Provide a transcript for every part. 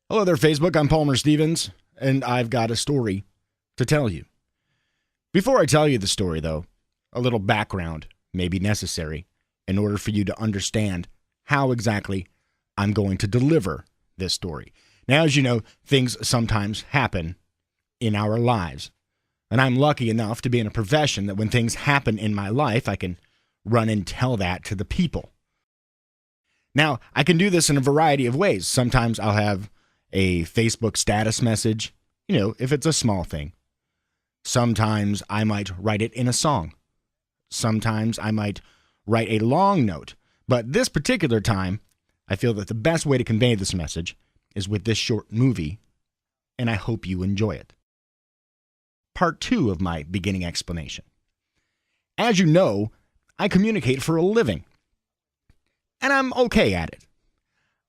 Hello there, Facebook. I'm Palmer Stevens, and I've got a story to tell you. Before I tell you the story, though, a little background may be necessary in order for you to understand how exactly I'm going to deliver this story. Now, as you know, things sometimes happen in our lives, and I'm lucky enough to be in a profession that when things happen in my life, I can run and tell that to the people. Now, I can do this in a variety of ways. Sometimes I'll have a Facebook status message, if it's a small thing. Sometimes I might write it in a song. Sometimes I might write a long note. But this particular time, I feel that the best way to convey this message is with this short movie, and I hope you enjoy it. Part 2 of my beginning explanation. As you know, I communicate for a living, and I'm okay at it.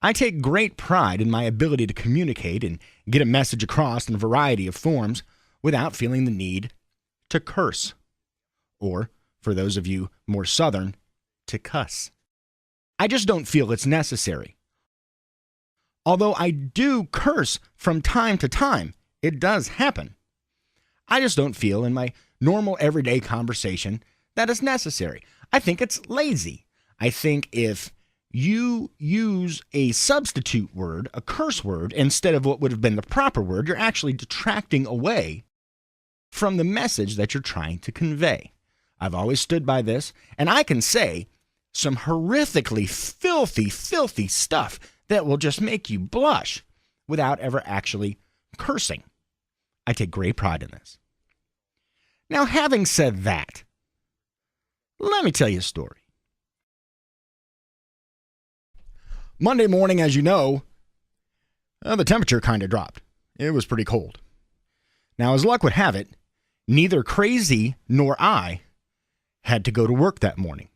I take great pride in my ability to communicate and get a message across in a variety of forms without feeling the need to curse, or, for those of you more southern, to cuss. I just don't feel it's necessary. Although I do curse from time to time, it does happen. I just don't feel in my normal everyday conversation that it's necessary. I think it's lazy. I think if you use a substitute word, a curse word, instead of what would have been the proper word, you're actually detracting away from the message that you're trying to convey. I've always stood by this, and I can say some horrifically filthy stuff that will just make you blush without ever actually cursing. I take great pride in this. Now, having said that, let me tell you a story. Monday morning, as you know, the temperature kind of dropped. It was pretty cold. Now, as luck would have it, neither Crazy nor I had to go to work that morning.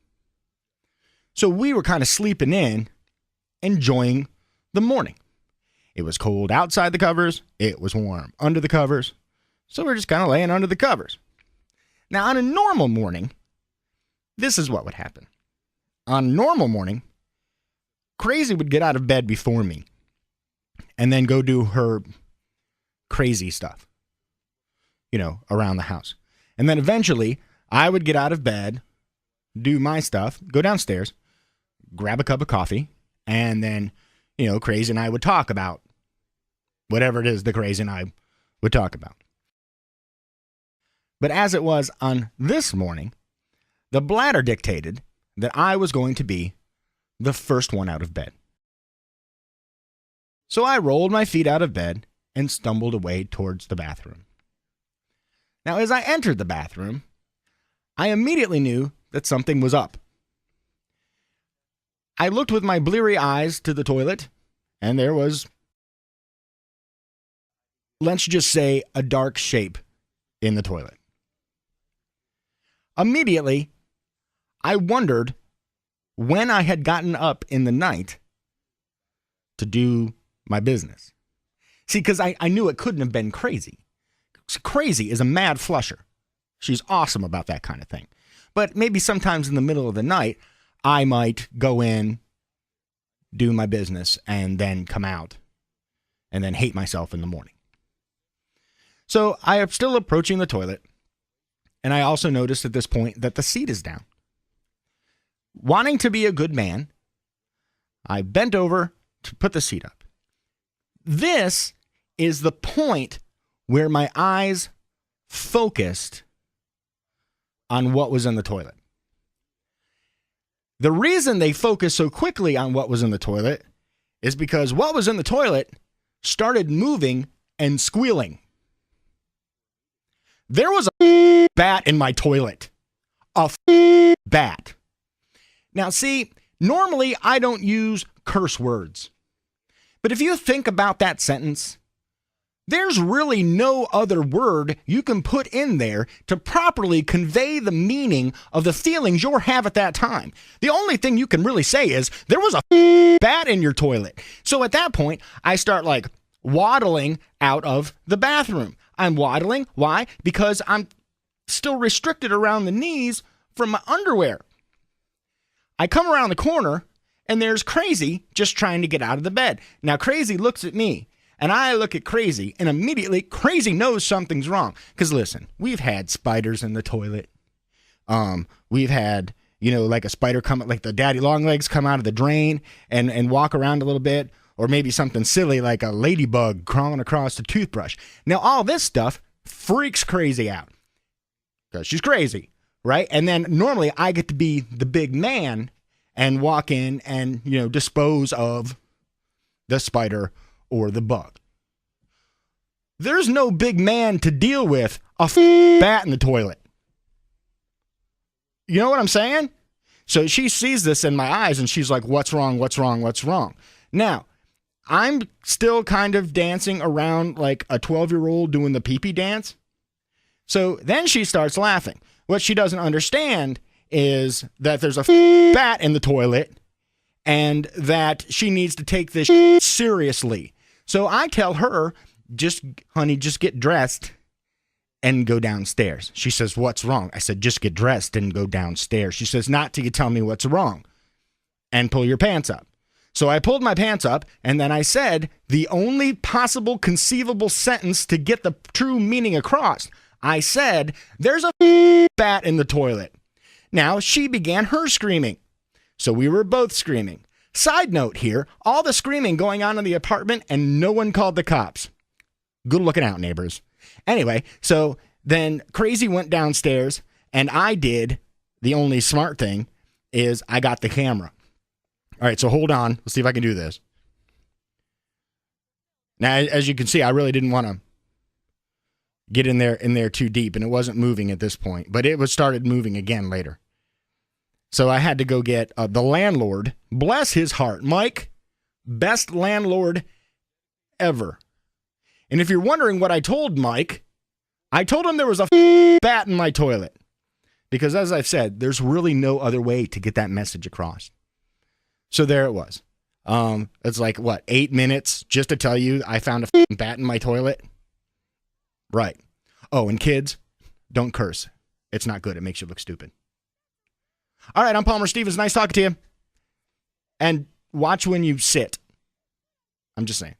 So we were kind of sleeping in, enjoying the morning. It was cold outside the covers. It was warm under the covers. So we're just kind of laying under the covers. Now, on a normal morning, this is what would happen. On a normal morning, Crazy would get out of bed before me and then go do her crazy stuff, around the house. And then eventually I would get out of bed, do my stuff, go downstairs, grab a cup of coffee, and then, Crazy and I would talk about whatever it is the Crazy and I would talk about. But as it was on this morning, the bladder dictated that I was going to be the first one out of bed. So I rolled my feet out of bed and stumbled away towards the bathroom. Now, as I entered the bathroom, I immediately knew that something was up. I looked with my bleary eyes to the toilet, and there was, let's just say, a dark shape in the toilet. Immediately, I wondered when I had gotten up in the night to do my business. See, because I knew it couldn't have been Crazy. Crazy is a mad flusher. She's awesome about that kind of thing. But maybe sometimes in the middle of the night, I might go in, do my business, and then come out, and then hate myself in the morning. So I am still approaching the toilet, and I also noticed at this point that the seat is down. Wanting to be a good man, I bent over to put the seat up. This is the point where my eyes focused on what was in the toilet. The reason they focused so quickly on what was in the toilet is because what was in the toilet started moving and squealing. There was a bat in my toilet. A bat. Now, see, normally I don't use curse words. But if you think about that sentence, there's really no other word you can put in there to properly convey the meaning of the feelings you have at that time. The only thing you can really say is, there was a bat in your toilet. So at that point, I start waddling out of the bathroom. I'm waddling. Why? Because I'm still restricted around the knees from my underwear. I come around the corner, and there's Crazy just trying to get out of the bed. Now, Crazy looks at me, And I look at Crazy, and immediately Crazy knows something's wrong. Because listen, we've had spiders in the toilet. We've had, like a spider come, like the daddy long legs come out of the drain and walk around a little bit. Or maybe something silly like a ladybug crawling across the toothbrush. Now, all this stuff freaks Crazy out. Because she's crazy, right? And then normally I get to be the big man and walk in and, dispose of the spider or the bug. There's no big man to deal with a bat in the toilet. You know what I'm saying? So she sees this in my eyes and she's like, what's wrong? What's wrong? What's wrong? Now, I'm still kind of dancing around like a 12-year-old doing the pee-pee dance. So then she starts laughing. What she doesn't understand is that there's a bat in the toilet and that she needs to take this seriously. So I tell her, honey, just get dressed and go downstairs. She says, what's wrong? I said, just get dressed and go downstairs. She says, not till you tell me what's wrong and pull your pants up. So I pulled my pants up, and then I said the only possible conceivable sentence to get the true meaning across. I said, there's a bat in the toilet. Now, she began her screaming. So we were both screaming. Side note here, all the screaming going on in the apartment, and no one called the cops. Good looking out, neighbors. Anyway, so then Crazy went downstairs, and I did the only smart thing is I got the camera. All right, so hold on. Let's see if I can do this. Now, as you can see, I really didn't want to get in there too deep, and it wasn't moving at this point, but it started moving again later. So I had to go get the landlord. Bless his heart, Mike, best landlord ever. And if you're wondering what I told Mike, I told him there was a bat in my toilet, because as I've said, there's really no other way to get that message across. So there it was. It's like, 8 minutes just to tell you I found a bat in my toilet? Right. Oh, and kids, don't curse. It's not good. It makes you look stupid. All right, I'm Palmer Stevens. Nice talking to you. And watch when you sit. I'm just saying.